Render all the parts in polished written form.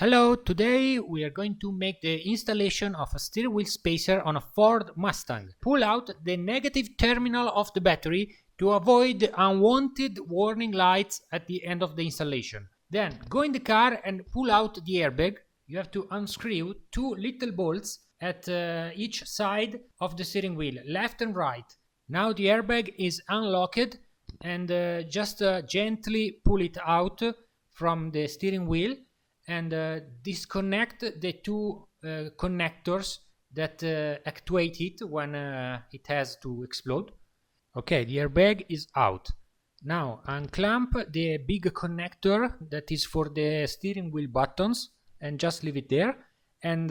Hello, today we are going to make the installation of a steering wheel spacer on a Ford Mustang. Pull out the negative terminal of the battery to avoid unwanted warning lights at the end of the installation. Then go in the car and pull out the airbag. You have to unscrew two little bolts at each side of the steering wheel, left and right. Now the airbag is unlocked and just gently pull it out from the steering wheel and disconnect the two connectors that actuate it when it has to explode. Okay, the airbag is out. Now unclamp the big connector that is for the steering wheel buttons and just leave it there, and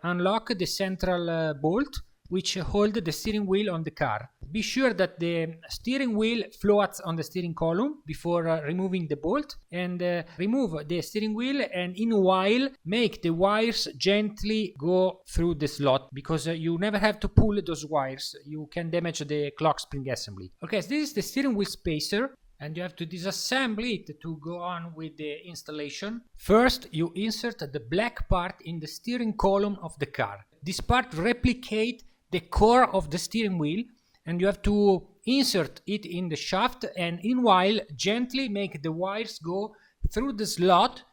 unlock the central bolt which hold the steering wheel on the car. Be sure that the steering wheel floats on the steering column before removing the bolt, and remove the steering wheel, and in a while make the wires gently go through the slot, because you never have to pull those wires. You can damage the clock spring assembly. Okay, so this is the steering wheel spacer, and you have to disassemble it to go on with the installation. First, you insert the black part in the steering column of the car. This part replicates the core of the steering wheel, and you have to insert it in the shaft, and in while gently make the wires go through the slot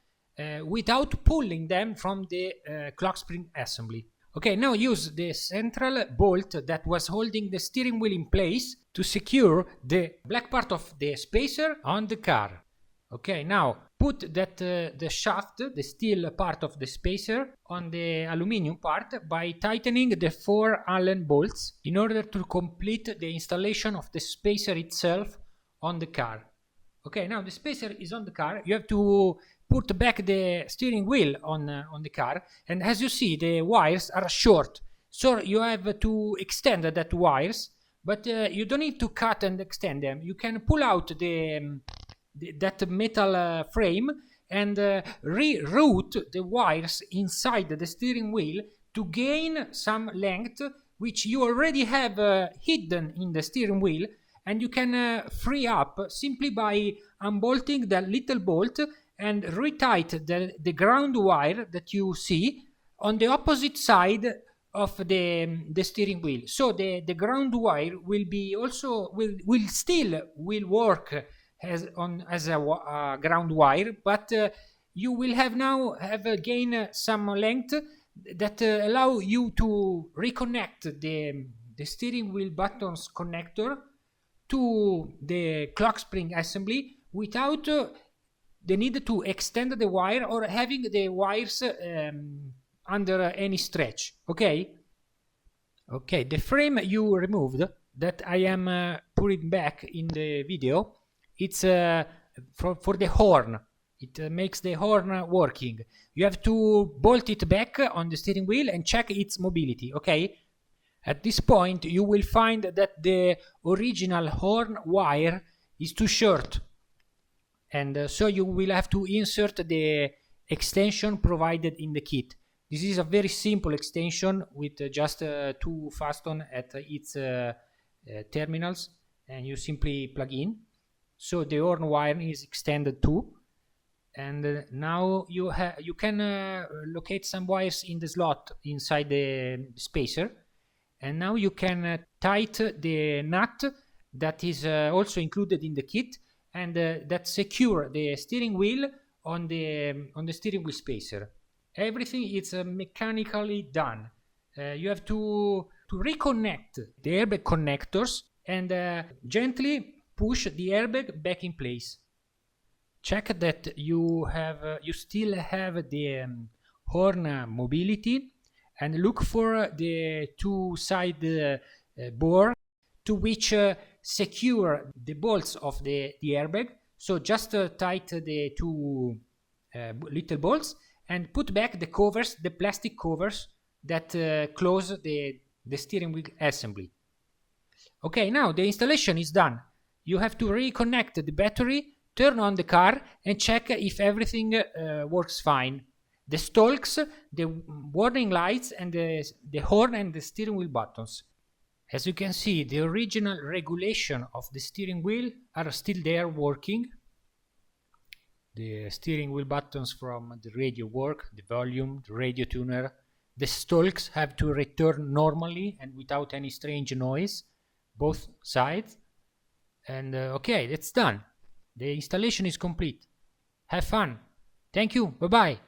without pulling them from the clock spring assembly. Okay, now use the central bolt that was holding the steering wheel in place to secure the black part of the spacer on the car. Okay, now put that the shaft, the steel part of the spacer, on the aluminum part by tightening the 4 Allen bolts in order to complete the installation of the spacer itself on the car. Okay, now the spacer is on the car. You have to put back the steering wheel on the car, and as you see, the wires are short, so you have to extend that wires, but you don't need to cut and extend them. You can pull out that metal frame and reroute the wires inside the steering wheel to gain some length which you already have hidden in the steering wheel, and you can free up simply by unbolting the little bolt and retight the ground wire that you see on the opposite side of the steering wheel. So the ground wire will be also will still work as a ground wire, but you will have gain some length that allow you to reconnect the steering wheel buttons connector to the clock spring assembly without the need to extend the wire or having the wires under any stretch. Okay, the frame you removed that I am putting back in the video, it's for the horn. It makes the horn working. You have to bolt it back on the steering wheel and check its mobility. Okay, at this point you will find that the original horn wire is too short, and so you will have to insert the extension provided in the kit. This is a very simple extension with just 2 fastons at its terminals, and you simply plug in. So the horn wire is extended too, and now you can locate some wires in the slot inside the spacer, and now you can tighten the nut that is also included in the kit, and that secure the steering wheel on the steering wheel spacer. Everything is mechanically done. You have to reconnect the airbag connectors and gently push the airbag back in place. Check that you still have the horn mobility, and look for the 2 side bore to which secure the bolts of the airbag. So just tighten the 2 little bolts and put back the covers, the plastic covers that close the steering wheel assembly. Okay, now the installation is done. You have to reconnect the battery, turn on the car, and check if everything works fine. The stalks, the warning lights, and the horn and the steering wheel buttons. As you can see, the original regulation of the steering wheel are still there working. The steering wheel buttons from the radio work, the volume, the radio tuner. The stalks have to return normally and without any strange noise, both sides. And okay, it's done. The installation is complete. Have fun. Thank you. Bye bye.